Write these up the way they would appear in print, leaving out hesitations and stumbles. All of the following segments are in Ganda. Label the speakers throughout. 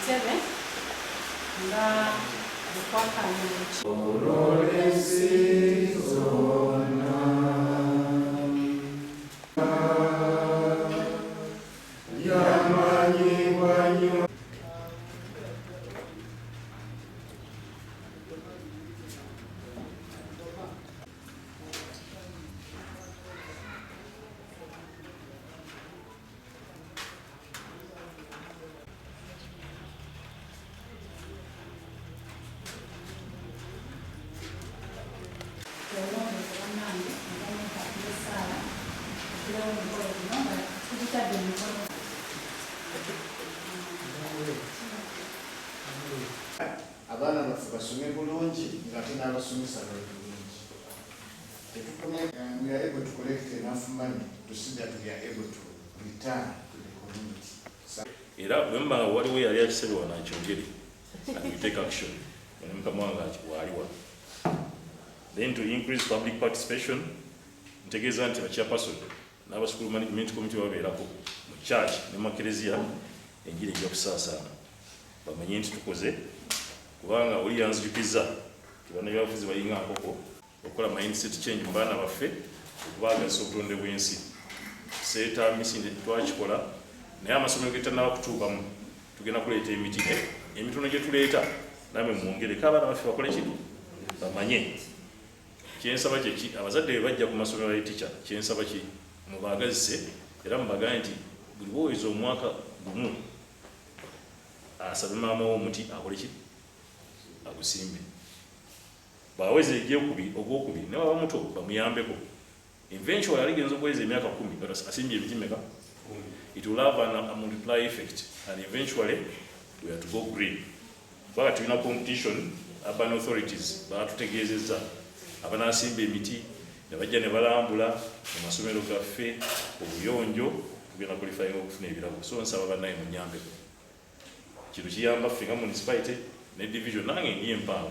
Speaker 1: Entebbe nga Bafunye
Speaker 2: abaana baffe basome bulungi ng'ate n'abasomesa bulungi. We are able to collect enough money to see that we are able to return to the community.
Speaker 3: Era memba waliwo yali akisebe wana akyogere and we take action. Then to increase public participation, ntegeeza nti chairperson n'aba school management committee babeerako mu church ne makerezia enjiri ejja kusaasaana bamanye nti tukoze kubanga oli yanzijukiza tubana byavuzi bayinga nkoko okukola mindset change mu baana baffe okubaagazisa obutonde bw'ensi seeta misinde twakikola naye amasomero getannaba kutuukamu tugenda kuleeta emiti emitono gye tuleeta namwe mwongereko abaana baffe bakole kino bamanye kyensaba kyeki abazadde bwe bajja ku masomero ya teacher kyensaba ki mubaagazise era mubagane nti buli bwoweza omwaka gumu asabe maama w'omuti akole ki agusimbe baweze ogwokubiri ne baba muto bamuyambeko eventually aligenza okuweza emyaka 10 asimbye emiti meka it will have a multiply effect and eventually we have to go green. But tulina competition urban authorities batutegeezezza abanasimba emiti ne bajja ne balambula mu masomero gaffe obuyonjo tugenda qualifying okufuna ebirabo so nsaba bannaye munyambeko kintu kiyamba ffe nga municipality ne division nange ndiye mpango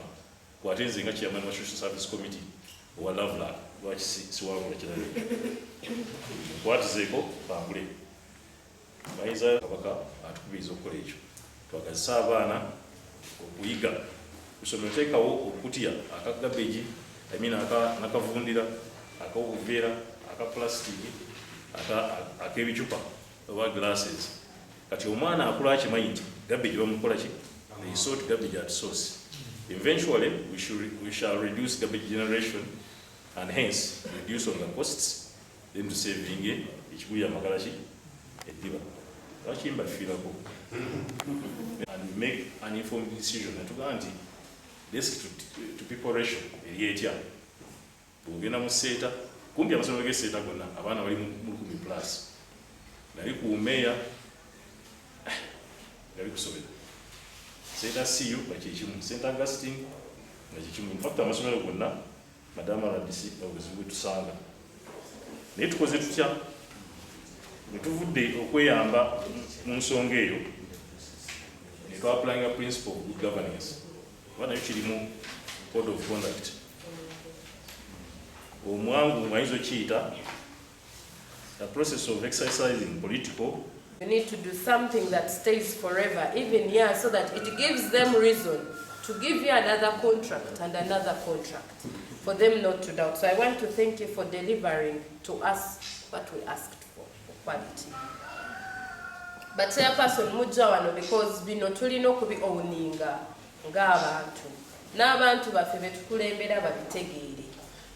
Speaker 3: kwate nze nga chairman wa social service committee owa Lavla lwaki siwalula kirala kwatizeeko pangule bayinza kabaka atukubiriza okukola ekyo twagazisa abaana okuyiga kusomero teekawo okutya akagabeji nakavundira ak'obuveera akaplastiki ak'ebicupa oba glasses kati omwana akula akimanyi nti gabeji bamukola ki they sort garbage at source. Eventually we shall reduce garbage generation and hence reduce on the costs then to saving ekikuya makalashi ediba lwakimba fiirako and we make an informed decision natugaa nti desk to people ratio eri etya bwogenda mu seeta kumpi amasomero g'eseeta gonna abaana bali mu 10 plus nali ku meya nali kusobera seeta siyo bakyekimu St. Augustine nakyekimu infact amasomero gonna madama radisi obuzibu bwetusanga naye tukoze tutya netuvudde okweyamba mu nsonga eyo netwapplyinga principle of good governance oba nayo kirimu code of conduct omwangu mwayinza okiyita the process of exercising political.
Speaker 4: You need to do something that stays forever, even here, so that it gives them reason to give you another contract and another contract for them not to doubt. So I want to thank you for delivering to us what we asked for quality. But chairperson mujja wano because bino tulina okubi owninga ng'abantu n'abantu baffe betukulembera babitegeere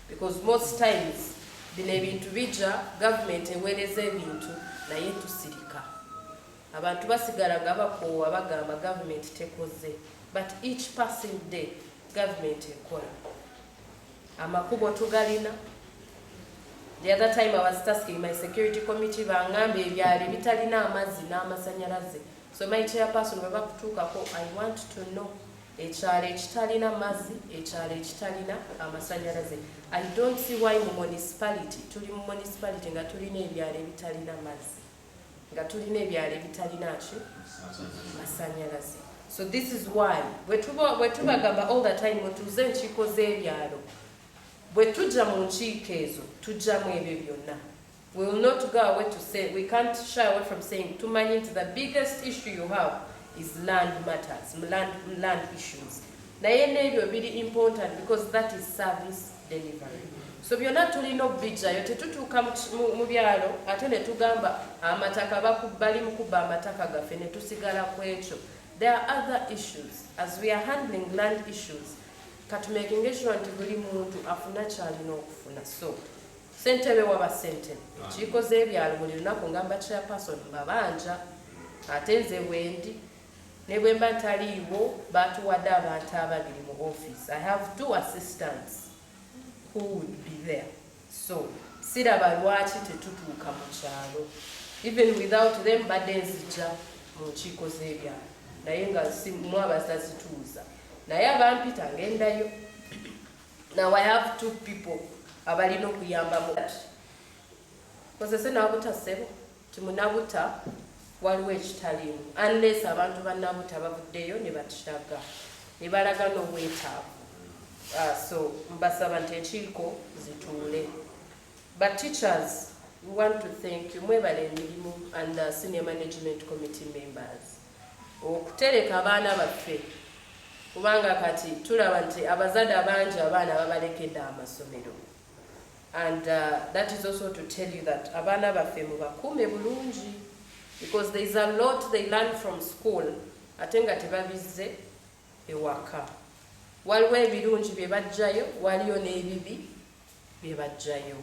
Speaker 4: because most times bino ebintu bijja government eweereza ebintu naye tusirika abantu basigala nga bakoowa bagamba government tekoze but each passing day government ekola amakubo tugalina. The other time I was tasking my security committee bangambe ebyalo bitalina amazzi n'amasanyalaze. So my chairperson bwe bakutuukako I want to know ekyalo ekitalina mazzi ekyalo ekitalina amasanyalaze. I don't see why mu municipality tuli mu municipality nga tulina ebyalo ebitalina mazzi nga tulina ebyalo ebitalina masanyalaze. So this is why bwe tubagamba all the time mutuuze enkiiko z'ebyalo bwe tujja mu nkiiko ezo tujjamu ebyo byonna. We will not go away to say, we can't shy away from saying tumanyi nti the biggest issue you have is land matters, land issues. Naye n'ebyo biri important because that is service delivery. So byonna tulina okubijjayo, tetutuuka mu byalo ate ne tugamba amataka bali mu kubba amataka gaffe ne tusigala ku ekyo. There are other issues. As we are handling land issues, katumaking sure nti buli muntu afuna kyalina okufuna. So ssentebe waba ssentebe ekiiko z'ebyalo buli lunaku ngamba chairperson mbabanja ate nze bwendi ne bwe mba ntaliiwo batuwadde abantu ababiri mu office. I have 2 assistants who would be there. So siraba lwaki tetutuuka mu kyalo. Even without them badde nzija mu nkiiko z'ebyalo naye nga mu abazazituuza naye abampita ngendayo. Now I have 2 people abalina okuyambamu. Kozese nabuta ssebo timunabuta waliwo ekitaliimu unless abantu bannabuta bavuddeyo ne bakiraga ne balaga n'obwetaavu. So mbasaba nti enkiiko zituule. But teachers, we want to thank you. Mwebale emirimu and the senior management committee members okutereka abaana baffe kubanga kati tulaba nti abazadde abangi abaana babalekedde amasomero. And that is also to tell you that abaana baffe mubakuume bulungi because there is a lot they learn from school ate nga tebabizze ewaka. Waliwo ebirungi bye bajjayo, waliyo n'ebibi bye bajjayo.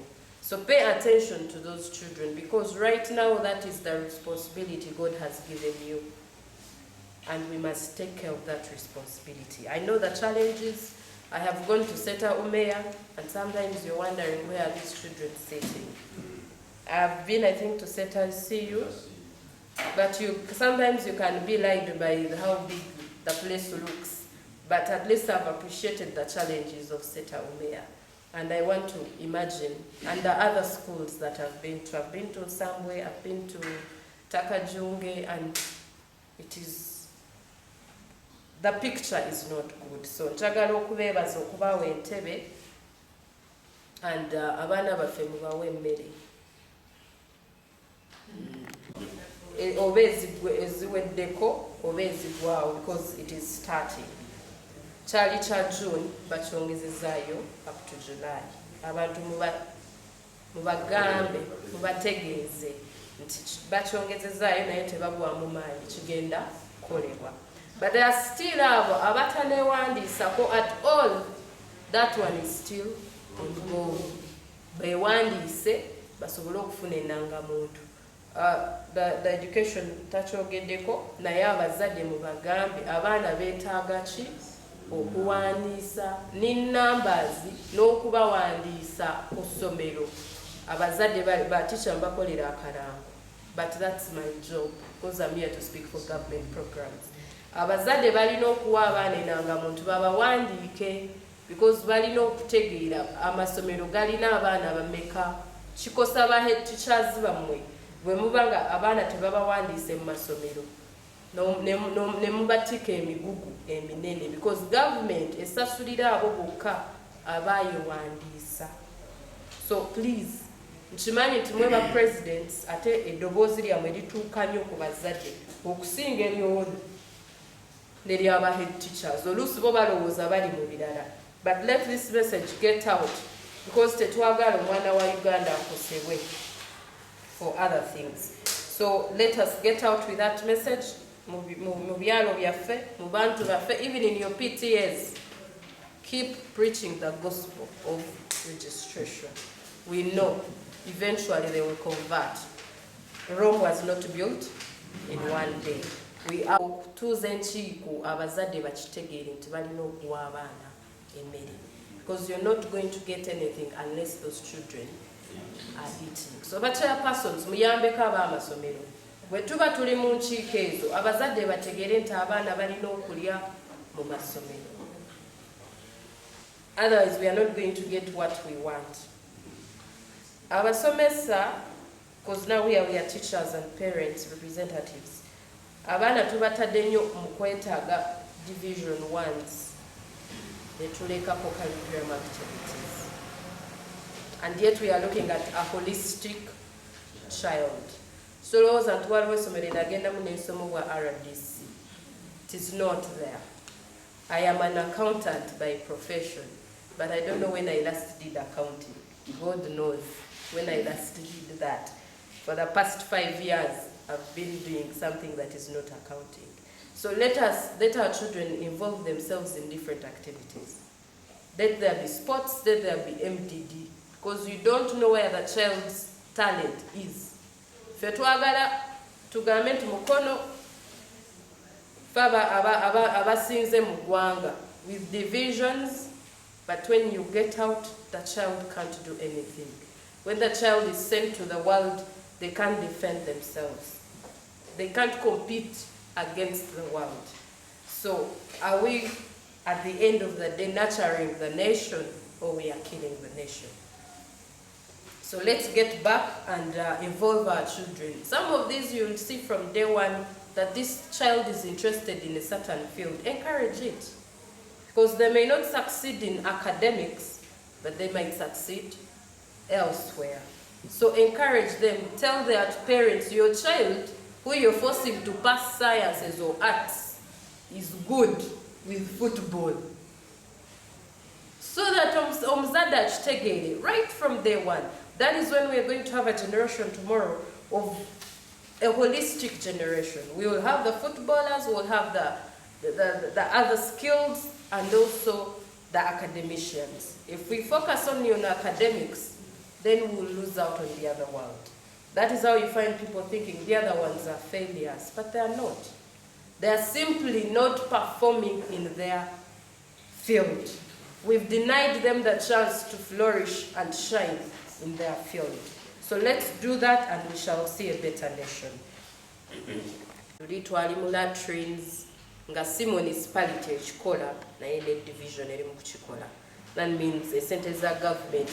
Speaker 4: So pay attention to those children because right now that is the responsibility God has given you. And we must take care of that responsibility. I know the challenges. I have gone to Seta Umeya, and sometimes you're wondering where are these children sitting. I've been, I think, to Seta CU, but sometimes you can be lied by how big the place looks. But at least I've appreciated the challenges of Seta Umeya. And I want to imagine, and the other schools that I've been to somewhere, I've been to Takajunge, and it is, the picture is not good. So njagala okubeebaza okubaawo Entebbe and abaana baffe mubawe emmere oba eziweddeko oba ezigwawo because it is starting. Kyali kya June bakyongezezaayo up to July. Abantu mubagambe mubategeeze nti bakyongezezaayo naye tebagwamu maanyi kigenda kukolebwa. But there are still abatanewandiisako at all. That one is still ongoing. Bewandiise basobole okufuna ennangamuntu. The education takyogeddeko naye abazadde mubagambe abaana beetaaga ki okuwandiisa ne numbers n'okubawandiisa ku ssomero. Abazadde baticha mbakolera akarango. But that's my job because I'm here to speak for government programs. Abazadde balina okuwa abaana ennangamuntu babawandiike because balina okutegeera amasomero galina abaana bameka. Kikosa ba head teachers bammwe bwe mubanga abaana tebabawandiise mu masomero ne mubatika emigugu eminene because government esasulira abo bokka abayewandiisa. So please nkimanyi nti mwe ba presidents ate eddoboozi lyammwe lituuka nnyo ku bazadde okusinga eryono neryaba head teachers. Oluusi bo balowooza bali mu birala. But let this message get out because tetwagala omwana wa Uganda akosebwe for other things. So let us get out with that message mu byalo byaffe, mu bantu baffe, even in your PTAs. Keep preaching the gospel of registration. We know eventually they will convert. Rome was not built in one day. We are tuze enkiiko abazadde bakitegeere nti balina okuwa abaana emmere because you're not going to get anything unless those children are eating. So chairpersons muyambeko ab'amasomero bwe tuba tuli mu nkiiko ezo abazadde bategeere nti abaana balina okulya mu masomero. Otherwise we are not going to get what we want. Abasomesa, because now we are teachers and parents representatives, abaana tubatadde nnyo mu kwetaaga division 1s ne tulekako curriculum activities. And yet we are looking at a holistic child. So lowooza nti waliwo essomero eragenda mu n'ensomo bwa RDC It is not there. I am an accountant by profession, but I don't know when I last did accounting. God knows when I last did that. For the past 5 years, I've been doing something that is not accounting. So let our children involve themselves in different activities. Let there be sports, let there be MDD, because you don't know where the child's talent is. Fetwagala tugambe nti mukono faba abasinze mu ggwanga with divisions, but when you get out, the child can't do anything. When the child is sent to the world, they can't defend themselves. They can't compete against the world. So are we, at the end of the day, nurturing the nation, or we are killing the nation? So let's get back and involve our children. Some of these you will see from day one that this child is interested in a certain field. Encourage it. Because they may not succeed in academics, but they might succeed elsewhere. So encourage them. Tell their parents, your child who you're forcing to pass sciences or arts is good with football. So that omzada chitegere right from day one. That is when we are going to have a generation tomorrow of a holistic generation. We will have the footballers, we will have the other skills, and also the academicians. If we focus only on academics, then we will lose out on the other world. That is how you find people thinking the other ones are failures, but they are not. They are simply not performing in their field. We've denied them the chance to flourish and shine in their field. So let's do that and we shall see a better nation. Tuli twali mu latrines nga si municipality ekikola naye ne division eri mu kukikola. That means esente za government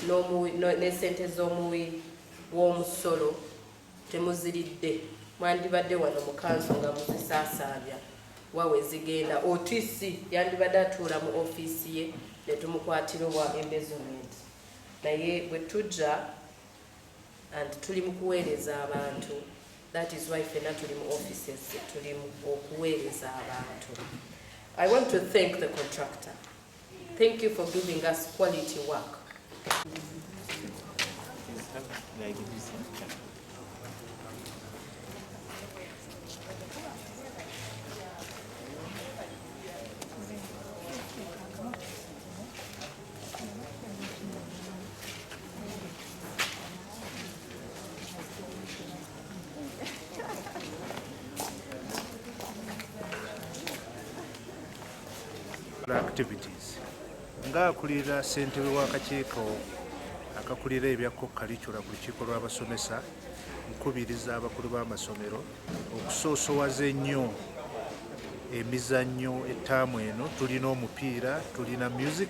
Speaker 4: ne sente z'omuwi w'omusolo temuziridde. Mwandibadde wano mu kanso nga muzisaasaanya wawe zigenda. OTC yandibadde atuula mu ofiisi ye ne tumukwatira obwa embezzlement. Naye bwe tujja and tuli mu kuweereza abantu. That is why fena tuli mu offices tuli mu okuweereza abantu. I want to thank the contractor. Thank you for giving us quality work.
Speaker 5: Activities nga akulira ssentebe w'akakiiko akakulira ebyakko kalicula ku lukiiko lw'abasomesa nkubiriza abakulu b'amasomero okusoosowaza ennyo emizannyo ettaamu eno. Tulina omupiira, tulina music,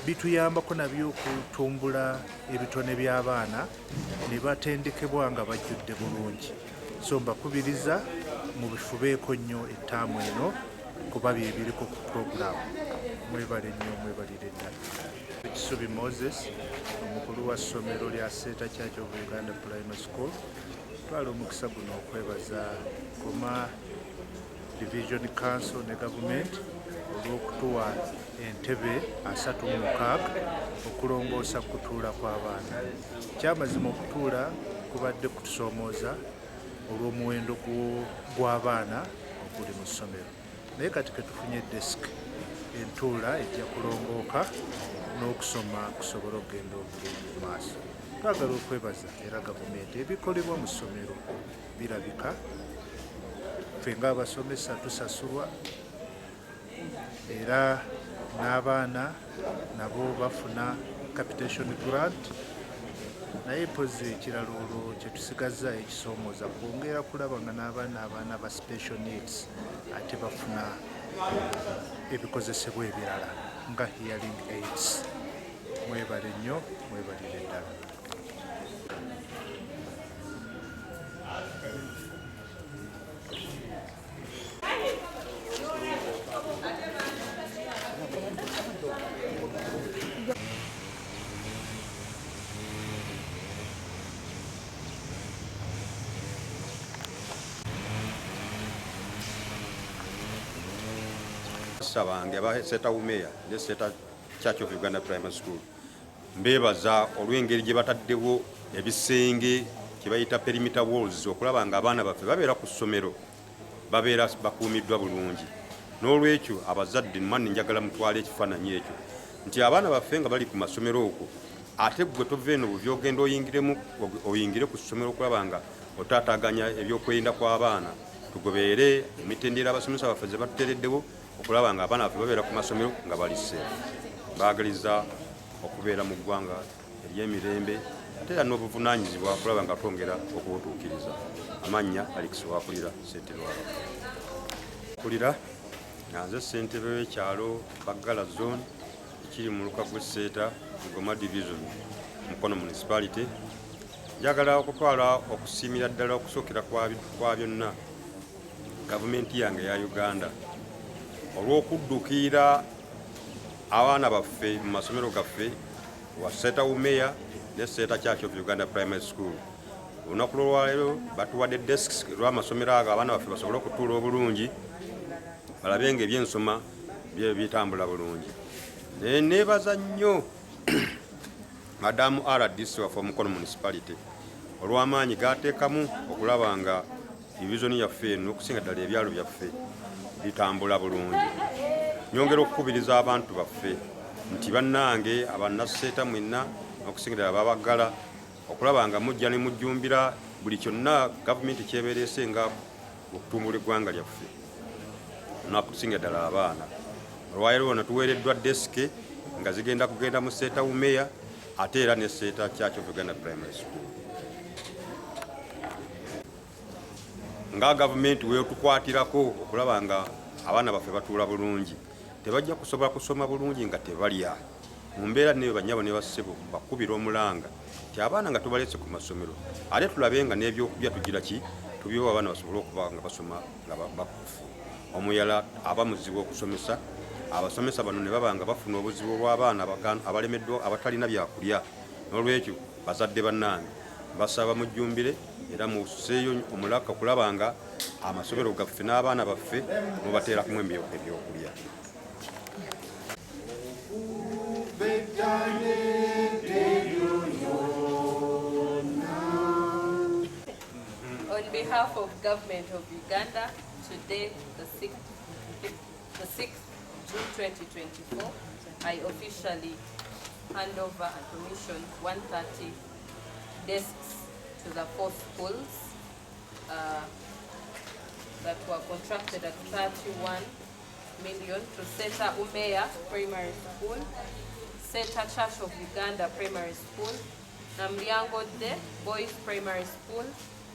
Speaker 5: bituyambako nabyo okutumbula ebitone by'abaana ne batendekebwa nga bajjudde bulungi. So mbakubiriza mubifubeeko nnyo ettaamu eno kuba byebiriko ku programu. Mwebale nnyo, mwebalire ddala. Kisubi Moses, omukulu wa ssomero lya Center Church of Uganda Primary School, twala omukisa guno okwebaza Goma Division Council ne Government olw'okutuwa Entebbe 36 okulongoosa kutuula kw'abaana. Kyamazima okutuula kubadde kutusoomooza olw'omuwendo gw'abaana oguli mu ssomero. Naye kati ketufunye desk entuula ejja kulongooka n'okusoma kusobola okugenda obulungi mu maaso. Twagala okwebaza era gavumenti, ebikolebwa mu ssomero birabika. Ffe ng'abasomesa tusasulwa era n'abaana nabo bafuna capitation grant. Naye mpozi ekirala olwo kye tusigaza ekisoomooza kwongera kulaba nga n'abaana ba special needs ate bafuna ebikozesebwa ebirala nga hearing aids. Mwebale nnyo, mwebalire ddala.
Speaker 6: bamasa bange abaseeta umeya ne seeta Church of Uganda Primary School mbebaza olw'engeri gye bataddewo ebisenge kye bayita perimeter walls okulaba nga abaana baffe babeera ku ssomero babeera bakuumiddwa bulungi. N'olwekyo abazadde mmanyi njagala mutwale ekifaananyi ekyo nti abaana baffe nga bali ku masomero okwo ate gwe tova eno buvyogenda oyingire ku ssomero okulaba nga otaataaganya ebyokwerinda kw'abaana tugobeere emitendera abasomesa baffe ze batuteereddewo okulaba nga abaana baffe babeera ku masomero nga bali seefu. Baagaliza okubeera mu ggwanga ery'emirembe ate era n'obuvunaanyizibwa okulaba nga twongera okubutuukiriza. Amannya Alex Waakulira, ssentebe w'abakulira nga nze ssentebe w'ekyalo Baggala zone ekiri mu luka gw'Esseeta Goma division Mukono Municipality. Njagala okutwala okusiimira ddala okusookera kwa byonna gavumenti yange ya Uganda olw'okudduukira abaana baffe mu masomero gaffe wa Seeta Umeya ne Seeta Church of Uganda Primary School. Olunaku lwaleero batuwadde desks lw'amasomero ago abaana baffe basobole okutuula obulungi balabe nga ebyensoma bitambula bulungi. Neebaza nnyo Madamu RDC waffe Mukono Municipality olw'amaanyi g'ateekamu okulaba nga division yaffe eno okusinga ddala ebyalo byaffe bitambula bulungi. Nyongera okukubiriza abantu baffe nti bannange abannaseeta mwenna okusinga ddala Babaggala okulaba nga mujja ne mujjumbira buli kyonna gavumenti kyebeerese nga okutumbula eggwanga lyaffe nakusinga ddala abaana. Olwaleero natuweereddwa desike nga zigenda kugenda mu Seeta Umeya ate era ne Seeta Church of Uganda Primary School. Nga gavumenti weetukwatirako okulaba nga abaana baffe batuula bulungi tebajja kusobola kusoma bulungi nga tebalya. Mu mbeera ne banyabo ne bassebo bakubira omulanga ti abaana nga tubalese ku masomero ate tulabe nga n'ebyokulya tugira ki tubiwa abaana basobole okuba nga basoma nga bakufu. Omuyala aba muzibu okusomesa abasomesa bano ne baba nga bafuna obuzibu bw'abaana abalemeddwa abatalina byakulya. N'olwekyo bazadde bannange basaba mujjumbire era museeyo omulaka kulaba nga amasomero gaffe n'abaana baffe mubateera kumwe ebyokulya.
Speaker 4: On behalf of Government of Uganda, today, the 6th June 2024, I officially hand over and commission 130 desks to the 4 schools that were contracted at 31 million to Seeta Umeya Primary School, Seeta Church of Uganda Primary School, Namlyangodde Boys Primary School,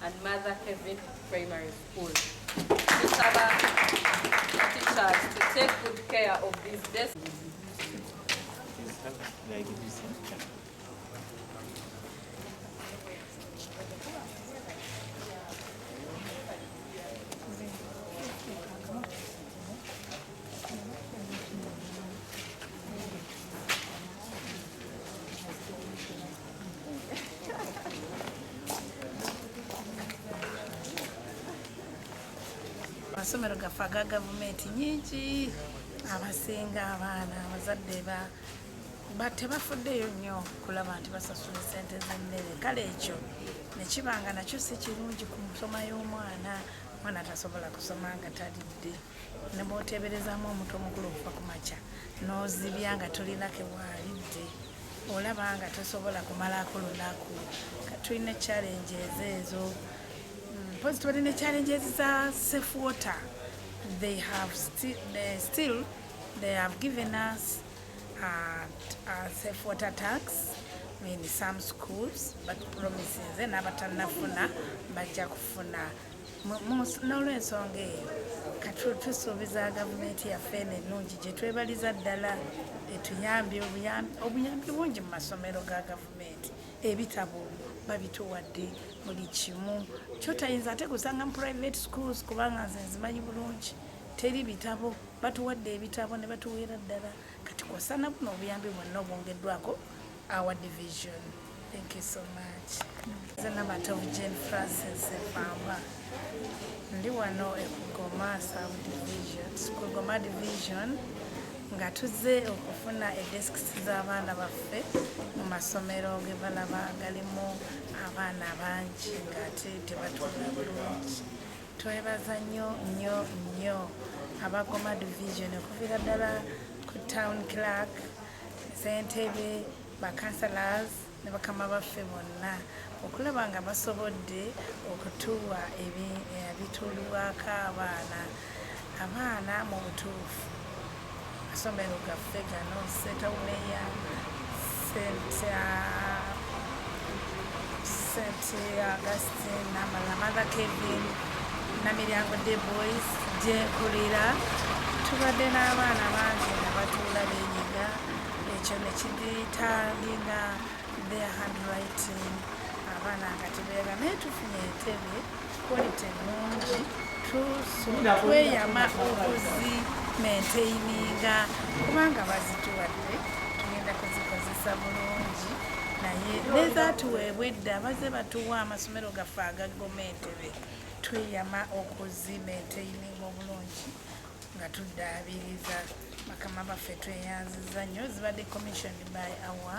Speaker 4: and Mother Kevin Primary School. Tusaba teachers to take good care of these desks.
Speaker 1: Amasomero gaffe aga gavumenti nyingi abasinga abaana abazadde tebafuddeyo nnyo kulaba nti basasula ssente z'emmere. Kale ekyo nekibanga nakyo si kirungi ku nsoma y'omwana. Mwana tasobola kusoma nga talidde, ne bw'oteeberezaamu omuto omukulu okuva ku makya n'ozibya nga tolinako waalidde olaba nga tosobola kumalako lunaku. Tulina challenges ezo. Positive in the challenges are safe water. They have given us safe water tax in some schools, but promises and abatanafuna bajja kufuna n'olw'ensonga eyo katusuubiza gavumenti yaffe ennungi gye twebaliza ddala etuyambye obuyambi bungi mu masomero ga gavumenti. Ebitabo babituwadde buli kimu kyotayinza ate kusanga mu private schools kubanga nze nzimanyi bulungi teri bitabo. Batuwadde ebitabo ne batuweera ddala kati kwosana buno obuyambi bwonna obwongeddwako our division. Thank you so much. Nze Nabatovu Jane Francis Famba ndi wano e Goma South Division School Goma division nga tuzze okufuna edesks z'abaana baffe mu masomero ge balaba galimu abaana bangi ng'ate tebatwala bulungi. Twebaza nnyo aba Goma division okuviira ddala ku town clerk, Entebbe, bakansalas ne bakama baffe bonna okulaba nga basobodde okutuwa ebituulibwako abaana mu butuufu. Amasomero gaffe gano Setawumeya, St. Augustine, Mother Kevin, Namiryango de Boys, gyenkulira tubadde n'abaana bangi nga batuula beenyiga ekyo ne kiditalinga their handwriting abaana nga tebeega naye tufunye Entebbe quality ennungi tweyama okuzimaintaininga kubanga bazituwadde tugenda kuzikozesa bulungi naye nezatuweebwa edda baze batuwa amasomero gaffe aga Goma Entebbe tweyama okuzimaintaininga obulungi nga tuddaabiriza bakama baffe tweyanziza nnyo zibadde commissioned by our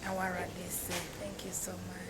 Speaker 1: RDC. Thank you so much.